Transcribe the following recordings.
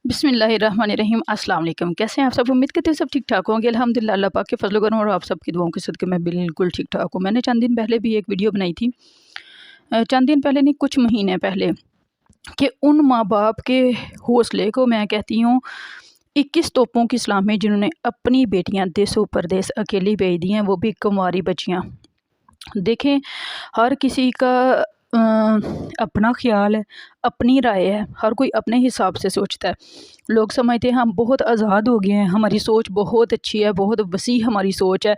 बिस्मिल्लाहिर्रहमानिर्रहीम अस्सलाम वालेकुम। कैसे हैं आप सब? उम्मीद करते हैं सब ठीक ठाक होंगे। अल्हम्दुलिल्लाह अल्लाह पाक के फजल करम और आप सबकी दुआओं के सदके मैं बिल्कुल ठीक ठाक हूँ। मैंने चंद दिन पहले भी एक वीडियो बनाई थी, चंद दिन पहले नहीं, कुछ महीने पहले, कि उन माँ बाप के हौसले को मैं कहती हूँ 21 तोपों की सलामी जिन्होंने अपनी बेटियाँ देसों परदेस अकेली भेज दी हैं, वो भी कुंवारी बच्चियाँ। देखें, हर किसी का अपना ख्याल है, अपनी राय है, हर कोई अपने हिसाब से सोचता है। लोग समझते हैं हम बहुत आज़ाद हो गए हैं, हमारी सोच बहुत अच्छी है, बहुत वसी हमारी सोच है।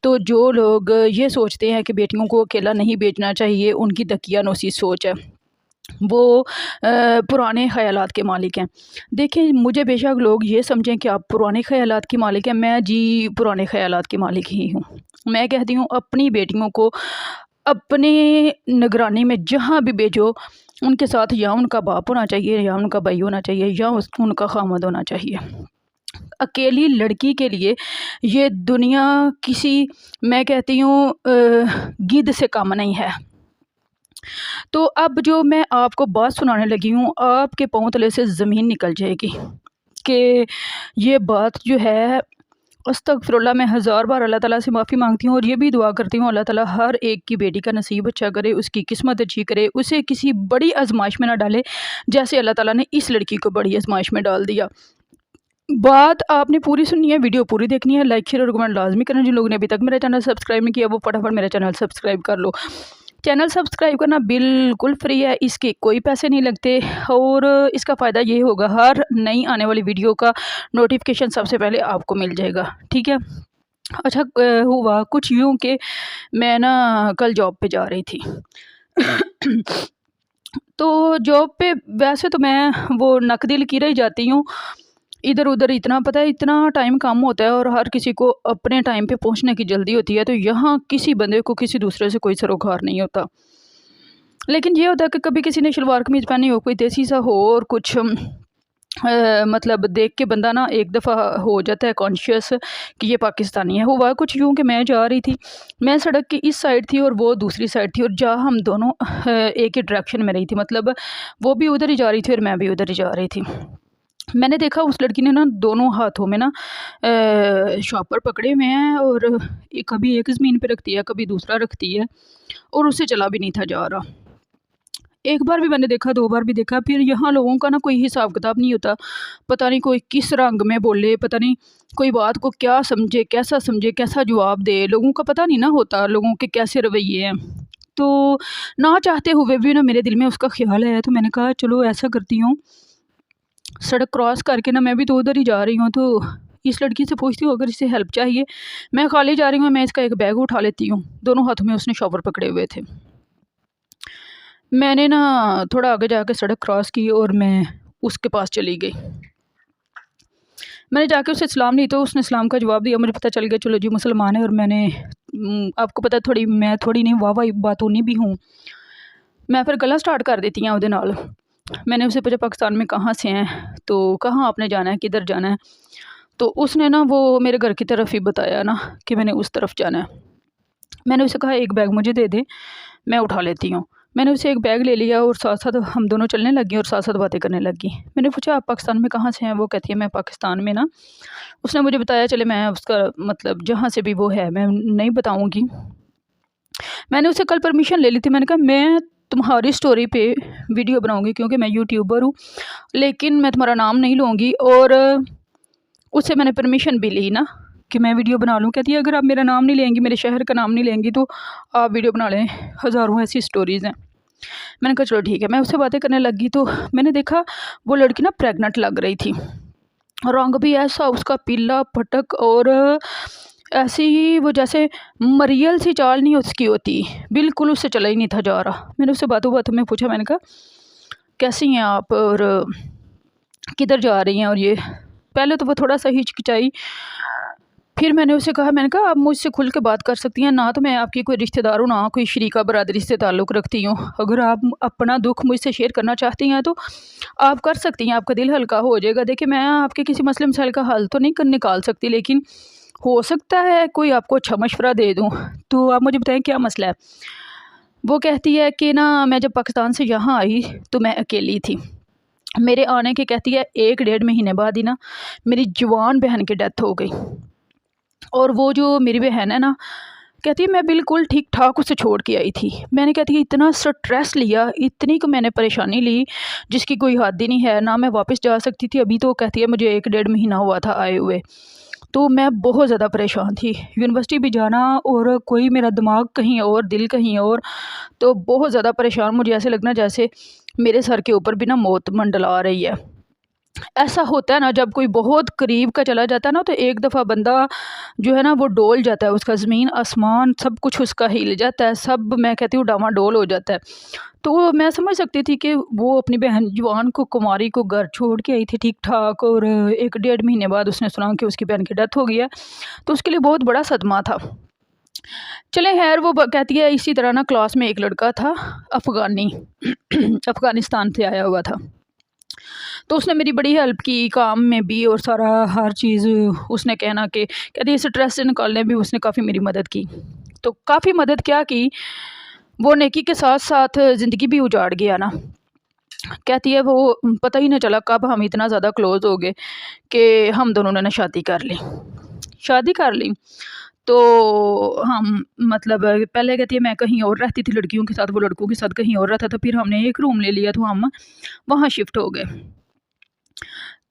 तो जो लोग ये सोचते हैं कि बेटियों को अकेला नहीं भेजना चाहिए, उनकी दकियानूसी सोच है, वो पुराने ख़यालात के मालिक हैं। देखें, मुझे बेशक लोग ये समझें कि आप पुराने ख़यालात की मालिक हैं, मैं जी पुराने ख़यालात की मालिक ही हूँ। मैं कहती हूँ अपनी बेटियों को अपने निगरानी में जहाँ भी भेजो, उनके साथ या उनका बाप होना चाहिए, या उनका भाई होना चाहिए, या उनका खामद होना चाहिए। अकेली लड़की के लिए ये दुनिया किसी, मैं कहती हूँ, गिद्ध से कम नहीं है। तो अब जो मैं आपको बात सुनाने लगी हूँ, आपके पाँव तले से ज़मीन निकल जाएगी कि ये बात जो है, अस्तगफिरुल्लाह, मैं हज़ार बार अल्लाह ताला से माफ़ी मांगती हूँ और ये भी दुआ करती हूँ अल्लाह ताला हर एक की बेटी का नसीब अच्छा करे, उसकी किस्मत अच्छी करे, उसे किसी बड़ी आजमाइश में ना डाले जैसे अल्लाह ताला ने इस लड़की को बड़ी आजमाइश में डाल दिया। बात आपने पूरी सुननी है, वीडियो पूरी देखनी है, लाइक शेयर और कमेंट लाजमी करना। जिन लोगों ने अभी तक मेरा चैनल सब्सक्राइब नहीं किया वो फटाफट मेरा चैनल सब्सक्राइब कर लो। चैनल सब्सक्राइब करना बिल्कुल फ्री है, इसके कोई पैसे नहीं लगते और इसका फ़ायदा ये होगा, हर नई आने वाली वीडियो का नोटिफिकेशन सबसे पहले आपको मिल जाएगा, ठीक है। अच्छा, हुआ कुछ यूँ कि मैं ना कल जॉब पे जा रही थी तो जॉब पे वैसे तो मैं वो नकदी लकीर ही जाती हूँ, इधर उधर इतना पता है, इतना टाइम कम होता है और हर किसी को अपने टाइम पे पहुंचने की जल्दी होती है, तो यहाँ किसी बंदे को किसी दूसरे से कोई सरोकार नहीं होता। लेकिन ये होता है कि कभी किसी ने शलवार कमीज़ पहनी हो, कोई देसी सा हो और कुछ मतलब देख के बंदा ना एक दफ़ा हो जाता है कॉन्शियस कि ये पाकिस्तानी है। हुआ कुछ यूँ कि मैं जा रही थी, मैं सड़क की इस साइड थी और वो दूसरी साइड थी, और जहाँ हम दोनों एक ही डायरेक्शन में रही थी, मतलब वो भी उधर ही जा रही थी और मैं भी उधर ही जा रही थी। मैंने देखा उस लड़की ने ना दोनों हाथों में ना शॉपर पकड़े हुए हैं और कभी एक ज़मीन पे रखती है, कभी दूसरा रखती है, और उससे चला भी नहीं था जा रहा। एक बार भी मैंने देखा, दो बार भी देखा, फिर यहाँ लोगों का ना कोई हिसाब किताब नहीं होता। पता नहीं कोई किस रंग में बोले, पता नहीं कोई बात को क्या समझे, कैसा जवाब दे, लोगों का पता नहीं ना होता, लोगों के कैसे रवैये हैं। तो ना चाहते हुए भी ना मेरे दिल में उसका ख्याल आया, तो मैंने कहा चलो ऐसा करती हूँ, सड़क क्रॉस करके ना मैं भी तो उधर ही जा रही हूँ, तो इस लड़की से पूछती हूँ अगर इसे हेल्प चाहिए। मैं खाली जा रही हूँ, मैं इसका एक बैग उठा लेती हूँ। दोनों हाथों में उसने शॉपर पकड़े हुए थे। मैंने ना थोड़ा आगे जाके सड़क क्रॉस की और मैं उसके पास चली गई। मैंने जाके उसे सलाम दी तो उसने सलाम का जवाब दिया। मुझे पता चल गया चलो जी मुसलमान है, और मैंने आपको पता थोड़ी, मैं थोड़ी नहीं वाह वाह बातूनी भी हूँ, मैं फिर गला स्टार्ट कर देती हैं उहदे नाल। मैंने उसे पूछा पाकिस्तान में कहाँ से हैं, तो कहाँ आपने जाना है, किधर जाना है, तो उसने ना वो मेरे घर की तरफ ही बताया ना कि मैंने उस तरफ जाना है। मैंने उसे कहा एक बैग मुझे दे दे, मैं उठा लेती हूँ। मैंने उसे एक बैग ले लिया और साथ साथ हम दोनों चलने लगी और साथ साथ बातें करने लगी। मैंने पूछा आप पाकिस्तान में कहाँ से हैं, वो कहती है मैं पाकिस्तान में ना, उसने मुझे बताया, चले मैं उसका मतलब जहाँ से भी वो है मैं नहीं बताऊँगी। मैंने उससे कल परमिशन ले ली थी, मैंने कहा मैं तुम्हारी स्टोरी पे वीडियो बनाऊँगी क्योंकि मैं यूट्यूबर हूँ, लेकिन मैं तुम्हारा नाम नहीं लूँगी। और उससे मैंने परमिशन भी ली ना कि मैं वीडियो बना लूँ। कहती है अगर आप मेरा नाम नहीं लेंगी, मेरे शहर का नाम नहीं लेंगी, तो आप वीडियो बना लें, हज़ारों ऐसी स्टोरीज़ हैं। मैंने कहा चलो ठीक है। मैं उससे बातें करने लगी तो मैंने देखा वो लड़की ना प्रेग्नेंट लग रही थी, रंग भी ऐसा उसका पीला पटक, और ऐसी ही वो जैसे मरियल सी चाल नहीं उसकी होती, बिल्कुल उससे चला ही नहीं था जा रहा। मैंने उससे बातों बातों में पूछा, मैंने कहा कैसी हैं आप और किधर जा रही हैं, और ये पहले तो वो थोड़ा सा हिचकिचाई, फिर मैंने उसे कहा, मैंने कहा आप मुझसे खुल के बात कर सकती हैं, ना तो मैं आपकी कोई रिश्तेदार हूँ, ना कोई शरीका बरादरी से ताल्लुक़ रखती हूँ। अगर आप अपना दुख मुझसे शेयर करना चाहती हैं तो आप कर सकती हैं, आपका दिल हल्का हो जाएगा। देखिए मैं आपके किसी मसले मसाइल का हल तो नहीं निकाल सकती, लेकिन हो सकता है कोई आपको अच्छा मशवरा दे दूँ, तो आप मुझे बताएं क्या मसला है। वो कहती है कि ना मैं जब पाकिस्तान से यहाँ आई तो मैं अकेली थी, मेरे आने के कहती है 1-1.5 महीने बाद ही ना मेरी जवान बहन की डेथ हो गई। और वो जो मेरी बहन है ना, कहती है मैं बिल्कुल ठीक ठाक उसे छोड़ के आई थी। मैंने कहती है इतना स्ट्रेस लिया, इतनी को मैंने परेशानी ली जिसकी कोई हद ही नहीं है, ना मैं वापस जा सकती थी। अभी तो कहती है मुझे 1-1.5 महीना हुआ था आए हुए। तो मैं बहुत ज़्यादा परेशान थी, यूनिवर्सिटी भी जाना और कोई मेरा दिमाग कहीं और, दिल कहीं और। तो बहुत ज़्यादा परेशान, मुझे ऐसे लगना जैसे मेरे सर के ऊपर भी ना मौत मंडला रही है। ऐसा होता है ना जब कोई बहुत करीब का चला जाता है ना, तो एक दफ़ा बंदा जो है ना वो डोल जाता है, उसका ज़मीन आसमान सब कुछ उसका हिल जाता है, सब मैं कहती हूँ डामाडोल हो जाता है। तो मैं समझ सकती थी कि वो अपनी बहन जवान को, कुमारी को घर छोड़ के आई थी ठीक ठाक, और 1-1.5 महीने बाद उसने सुना कि उसकी बहन की डेथ हो गई है। तो उसके लिए बहुत बड़ा सदमा था। चले खैर, वो कहती है इसी तरह ना क्लास में एक लड़का था अफ़गानी अफ़गानिस्तान से आया हुआ था। तो उसने मेरी बड़ी हेल्प की काम में भी, और सारा हर चीज़ उसने कहना कि कहती है स्ट्रेस से निकालने भी उसने काफ़ी मेरी मदद की। तो काफ़ी मदद क्या की, वो नेकी के साथ साथ ज़िंदगी भी उजाड़ गया ना। कहती है वो पता ही नहीं चला कब हम इतना ज़्यादा क्लोज़ हो गए कि हम दोनों ने ना शादी कर ली। शादी कर ली तो हम मतलब पहले कहती है मैं कहीं और रहती थी लड़कियों के साथ, वो लड़कों के साथ कहीं और रहता था। फिर हमने एक रूम ले लिया तो हम वहाँ शिफ्ट हो गए।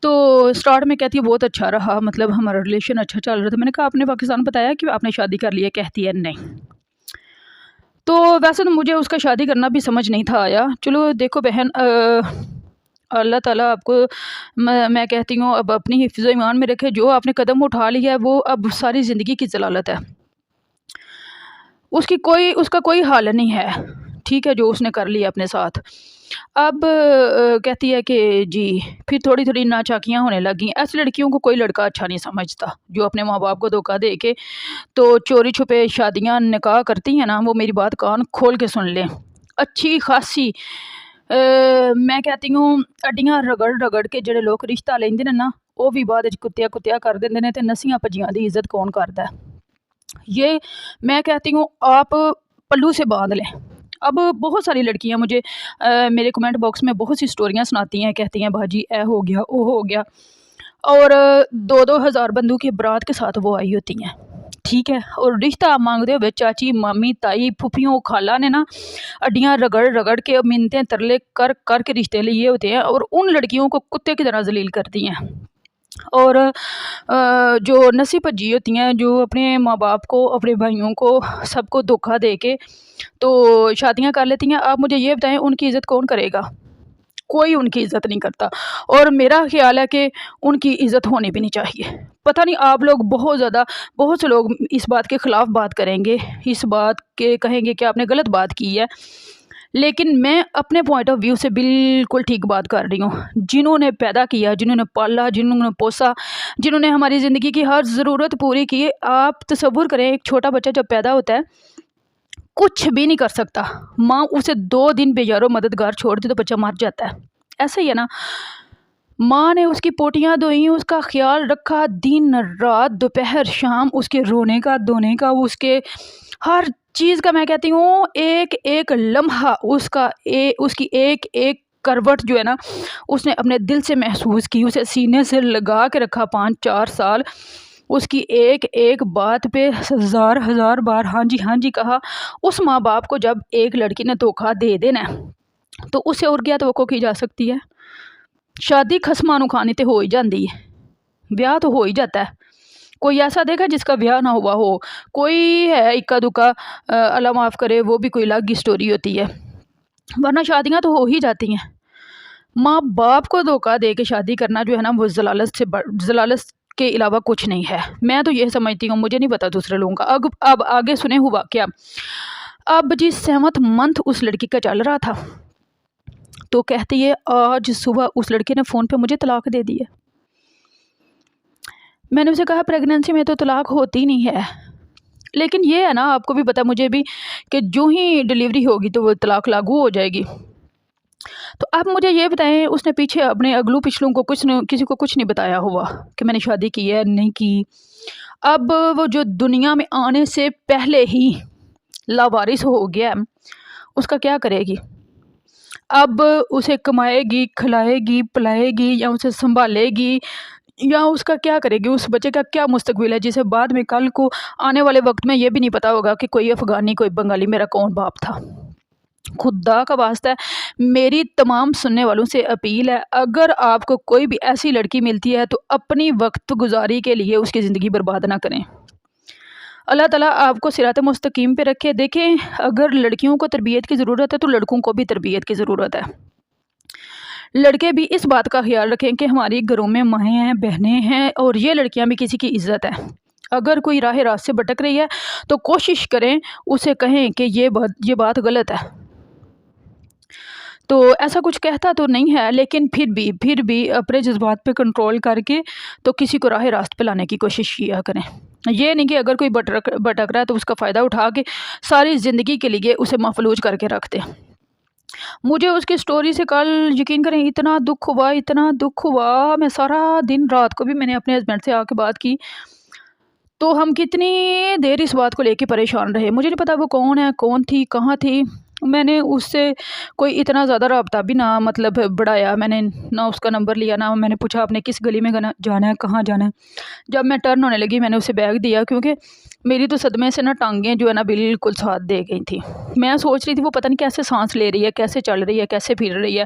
तो स्टार्ट में कहती है बहुत अच्छा रहा, मतलब हमारा रिलेशन अच्छा चल रहा था। मैंने कहा आपने पाकिस्तान बताया कि आपने शादी कर ली है? कहती है नहीं। तो वैसे तो मुझे उसका शादी करना भी समझ नहीं था आया। चलो देखो बहन, अल्लाह ताला आपको मैं कहती हूँ अब अपनी हिफ्ज़ ईमान में रखे। जो आपने कदम उठा लिया है वो अब सारी ज़िंदगी की ज़लालत है, उसका कोई हल नहीं है, ठीक है, जो उसने कर लिया अपने साथ। अब कहती है कि जी, फिर थोड़ी-थोड़ी नाचाकियाँ होने लगी। ऐसी लड़कियों को कोई लड़का अच्छा नहीं समझता, जो अपने माँ-बाप को धोखा दे के तो चोरी-छुपे शादियाँ, निकाह करती हैं ना। वो मेरी बात कान खोल के सुन लें। अच्छी खासी मैं कहती हूँ हड्डियाँ रगड़-रगड़ के ਜਿਹੜੇ लोग रिश्ता लेंदे ने ना, ਉਹ भी बाद ਵਿੱਚ कुत्तिया कर देंदे ने, ते नस्सियां भज्जियां दी इज़्ज़त कौन करदा है। ये मैं कहती हूँ आप पल्लू से बांध लें। अब बहुत सारी लड़कियां मुझे मेरे कमेंट बॉक्स में बहुत सी स्टोरियां सुनाती हैं, कहती हैं भाजी ए हो गया, वो हो गया, और 2-2 हज़ार बंदों की बारात के साथ वो आई होती हैं, ठीक है। और रिश्ता मांगते हुए चाची, मामी, ताई, फुफियों, खाला ने ना अड्डियाँ रगड़ रगड़ के, मिन्नतें तरले कर कर के रिश्ते लिए होते हैं, और उन लड़कियों को कुत्ते की तरह जलील करती हैं। और जो नस्सी भज्जी होती हैं, जो अपने माँ बाप को, अपने भाइयों को, सबको धोखा दे के तो शादियाँ कर लेती हैं। आप मुझे ये बताएं उनकी इज़्ज़त कौन करेगा? कोई उनकी इज़्ज़त नहीं करता, और मेरा ख़्याल है कि उनकी इज़्ज़त होनी भी नहीं चाहिए। पता नहीं आप लोग बहुत से लोग इस बात के ख़िलाफ़ बात करेंगे, इस बात के कहेंगे कि आपने गलत बात की है, लेकिन मैं अपने पॉइंट ऑफ व्यू से बिल्कुल ठीक बात कर रही हूँ। जिन्होंने पैदा किया, जिन्होंने पाला, जिन्होंने पोसा, जिन्होंने हमारी ज़िंदगी की हर ज़रूरत पूरी की। आप तसव्वुर करें, एक छोटा बच्चा जब पैदा होता है कुछ भी नहीं कर सकता, माँ उसे 2 दिन बेयारो मददगार छोड़ दी तो बच्चा मर जाता है। ऐसा ही है ना, माँ ने उसकी पोटियाँ धोई, उसका ख्याल रखा दिन रात, दोपहर शाम, उसके रोने का, धोने का, उसके हर चीज़ का, मैं कहती हूँ एक एक लम्हा उसकी एक एक करवट जो है ना उसने अपने दिल से महसूस की, उसे सीने से लगा के रखा 5-4 साल। उसकी एक एक बात पे हज़ार हज़ार बार हाँ जी कहा। उस माँ बाप को जब एक लड़की ने धोखा दे देना है, तो उससे और क्या तवक्को की जा सकती है? शादी खसमां नूं खानी तो हो ही जाती है, ब्याह तो हो ही जाता है। कोई ऐसा देखा जिसका ब्याह ना हुआ हो? कोई है इक्का दुक्का, अल्लाह माफ़ करे, वो भी कोई अलग ही स्टोरी होती है, वरना शादियाँ तो हो ही जाती हैं। माँ बाप को धोखा दे के शादी करना जो है ना, वो ज़लालत के अलावा कुछ नहीं है। मैं तो ये समझती हूँ, मुझे नहीं पता दूसरे लोगों का। अब आगे सुने हुआ क्या। अब जी 7th मंथ उस लड़की का चल रहा था, तो कहती है आज सुबह उस लड़के ने फ़ोन पे मुझे तलाक दे दी है। मैंने उसे कहा प्रेगनेंसी में तो तलाक होती नहीं है, लेकिन ये है ना, आपको भी पता मुझे भी, कि जो ही डिलीवरी होगी तो वो तलाक लागू हो जाएगी। तो आप मुझे ये बताएं, उसने पीछे अपने अगलू पिछलू को किसी को कुछ नहीं बताया हुआ कि मैंने शादी की है नहीं की। अब वो जो दुनिया में आने से पहले ही लावारिस हो गया, उसका क्या करेगी? अब उसे कमाएगी, खिलाएगी, पिलाएगी या उसे संभालेगी या उसका क्या करेगी, उस बच्चे का क्या मुस्तकबिल है, जिसे बाद में कल को आने वाले वक्त में ये भी नहीं पता होगा कि कोई अफ़गानी कोई बंगाली मेरा कौन बाप था। खुदा का वास्ता है, मेरी तमाम सुनने वालों से अपील है, अगर आपको कोई भी ऐसी लड़की मिलती है तो अपनी वक्त गुजारी के लिए उसकी ज़िंदगी बर्बाद ना करें। अल्लाह ताला आपको सिरात मुस्तकीम पे रखे। देखें, अगर लड़कियों को तरबियत की ज़रूरत है तो लड़कों को भी तरबियत की ज़रूरत है। लड़के भी इस बात का ख्याल रखें कि हमारी घरों में माएँ हैं, बहनें हैं और ये लड़कियां भी किसी की इज़्ज़त है। अगर कोई राह रास्त से भटक रही है तो कोशिश करें, उसे कहें कि ये बात गलत है। तो ऐसा कुछ कहता तो नहीं है, लेकिन फिर भी अपने जज्बात पे कंट्रोल करके तो किसी को राह रास्त पे लाने की कोशिश किया करें। ये नहीं कि अगर कोई भटक रहा है तो उसका फ़ायदा उठा के सारी ज़िंदगी के लिए उसे महफूज करके रख दें। मुझे उसकी स्टोरी से कल यकीन करें इतना दुख हुआ, इतना दुख हुआ। मैं सारा दिन रात को भी मैंने अपने हस्बैंड से आके बात की, तो हम कितनी देर इस बात को लेके परेशान रहे। मुझे नहीं पता वो कौन है, कौन थी, कहाँ थी। मैंने उससे कोई इतना ज़्यादा रब्ता भी ना मतलब बढ़ाया। मैंने ना उसका नंबर लिया, ना मैंने पूछा आपने किस गली में जाना है, कहाँ जाना है। जब मैं टर्न होने लगी मैंने उसे बैग दिया, क्योंकि मेरी तो सदमे से ना टांगें जो है ना बिल्कुल साथ दे गई थी। मैं सोच रही थी वो पता नहीं कैसे सांस ले रही है, कैसे चल रही है, कैसे फिर रही है।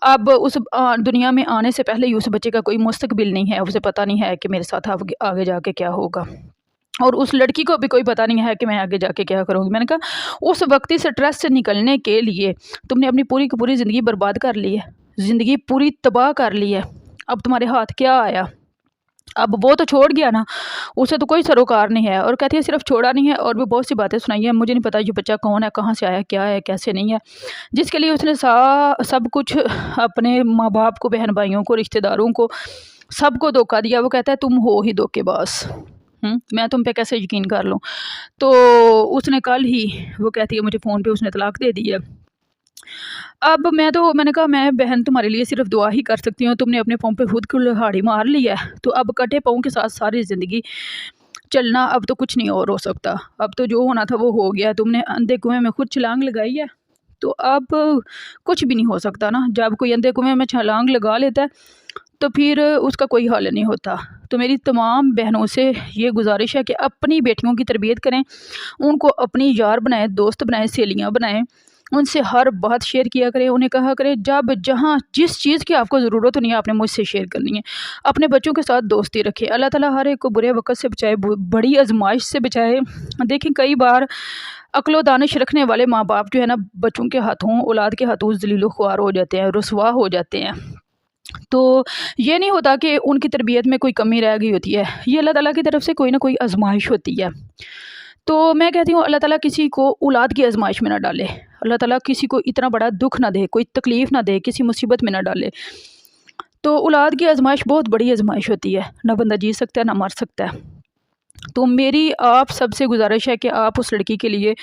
अब उस दुनिया में आने से पहले ही उस बच्चे का कोई मुस्तकबिल नहीं है, उसे पता नहीं है कि मेरे साथ आगे जाके क्या होगा, और उस लड़की को भी कोई पता नहीं है कि मैं आगे जाके क्या करूँगी। मैंने कहा उस वक्ती स्ट्रेस से निकलने के लिए तुमने अपनी पूरी की पूरी ज़िंदगी बर्बाद कर ली है, ज़िंदगी पूरी तबाह कर ली है। अब तुम्हारे हाथ क्या आया? अब वो तो छोड़ गया ना, उसे तो कोई सरोकार नहीं है। और कहती है सिर्फ छोड़ा नहीं है और भी बहुत सी बातें सुनाई है। मुझे नहीं पता ये बच्चा कौन है, कहाँ से आया, क्या है, कैसे नहीं है, जिसके लिए उसने सब कुछ अपने माँ बाप को, बहन भाइयों को, रिश्तेदारों को, सबको धोखा दिया। वो कहता है तुम हो ही धोखेबाज, मैं तुम पे कैसे यकीन कर लूँ। तो उसने कल ही, वो कहती है मुझे फ़ोन पे उसने तलाक दे दी है। अब मैंने कहा मैं बहन तुम्हारे लिए सिर्फ दुआ ही कर सकती हूँ, तुमने अपने पाँव पे खुद कुल्हाड़ी मार ली है, तो अब कटे पाँव के साथ सारी ज़िंदगी चलना, अब तो कुछ नहीं और हो सकता। अब तो जो होना था वो हो गया। तुमने अंधे कुएं में खुद छलांग लगाई है, तो अब कुछ भी नहीं हो सकता ना। जब कोई अंधे कुएं में छलांग लगा लेता है तो फिर उसका कोई हल नहीं होता। तो मेरी तमाम बहनों से ये गुजारिश है कि अपनी बेटियों की तरबियत करें, उनको अपनी यार बनाएं, दोस्त बनाएं, सहेलियाँ बनाएं, उनसे हर बात शेयर किया करें। उन्हें कहा करें जब जहाँ जिस चीज़ की आपको ज़रूरत नहीं है आपने मुझसे शेयर करनी है। अपने बच्चों के साथ दोस्ती रखें। अल्लाह ताला हर एक को बुरे वक़्त से बचाए, बड़ी आजमाइश से बचाए। देखें कई बार अक्ल दानिश रखने वाले माँ बाप जो है ना, बच्चों के हाथों, औलाद के हाथों ज़लील ख्वार हो जाते हैं, रुसवा हो जाते हैं। तो ये नहीं होता कि उनकी तरबियत में कोई कमी रह गई होती है, ये अल्लाह ताला की तरफ से कोई ना कोई आजमाइश होती है। तो मैं कहती हूँ अल्लाह ताला किसी को औलाद की आजमाइश में ना डाले, अल्लाह ताला किसी को इतना बड़ा दुख ना दे, कोई तकलीफ़ ना दे, किसी मुसीबत में ना डाले। तो औलाद की आजमाइश बहुत बड़ी आजमाइश होती है, ना बंदा जी सकता है ना मर सकता है। तो मेरी आप सबसे गुजारिश है कि आप उस लड़की के लिए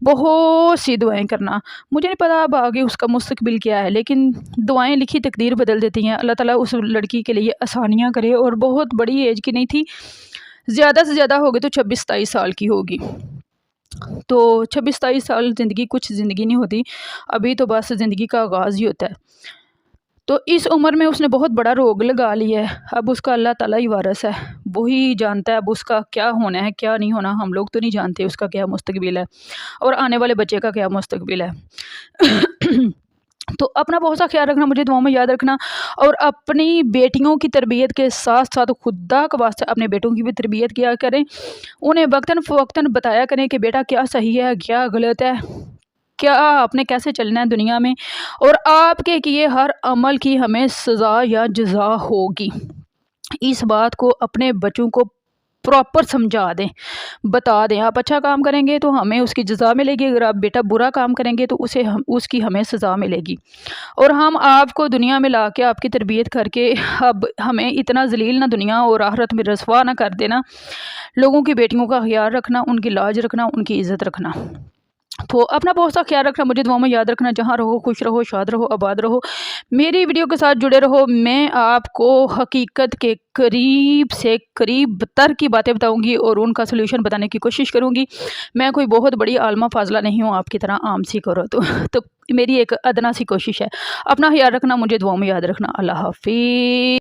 बहुत सी दुआएं करना। मुझे नहीं पता अब आगे उसका मुस्तकबिल क्या है, लेकिन दुआएं लिखी तकदीर बदल देती हैं। अल्लाह ताला उस लड़की के लिए आसानियाँ करे, और बहुत बड़ी एज की नहीं थी, ज़्यादा से ज़्यादा होगी तो 26-27 साल की होगी। तो 26-27 साल ज़िंदगी कुछ ज़िंदगी नहीं होती, अभी तो बस ज़िंदगी का आगाज़ ही होता है। तो इस उम्र में उसने बहुत बड़ा रोग लगा लिया है। अब उसका अल्लाह ताला ही वारिस है, वही जानता है अब उसका क्या होना है, क्या नहीं होना। हम लोग तो नहीं जानते उसका क्या मुस्तकबिल है और आने वाले बच्चे का क्या मुस्तकबिल है। तो अपना बहुत सा ख्याल रखना, मुझे दुआओं में याद रखना, और अपनी बेटियों की तरबियत के साथ साथ खुदा का वास्ते अपने बेटों की भी तरबियत किया करें। उन्हें वक्तन फ़वक्तन बताया करें कि बेटा क्या सही है, क्या गलत है, क्या आपने कैसे चलना है दुनिया में, और आपके किए हर अमल की हमें सज़ा या जज़ा होगी। इस बात को अपने बच्चों को प्रॉपर समझा दें, बता दें। आप अच्छा काम करेंगे तो हमें उसकी जज़ा मिलेगी, अगर आप बेटा बुरा काम करेंगे तो उसकी हमें सज़ा मिलेगी। और हम आपको दुनिया में ला के आपकी तरबियत करके अब हमें इतना ज़लील ना दुनिया और आखिरत में रसवा ना कर देना। लोगों की बेटियों का ख्याल रखना, उनकी लाज रखना, उनकी इज़्ज़त रखना। तो अपना बहुत सा ख्याल रखना, मुझे दुआ में याद रखना। जहाँ रहो खुश रहो, शाद रहो, आबाद रहो, मेरी वीडियो के साथ जुड़े रहो। मैं आपको हकीकत के करीब से करीब तर की बातें बताऊंगी और उनका सलूशन बताने की कोशिश करूंगी। मैं कोई बहुत बड़ी आलमा फाजला नहीं हूँ आपकी तरह आम सी करो तो मेरी एक अदना सी कोशिश है। अपना ख्याल रखना, मुझे दुआ में याद रखना। अल्लाह हाफिज़।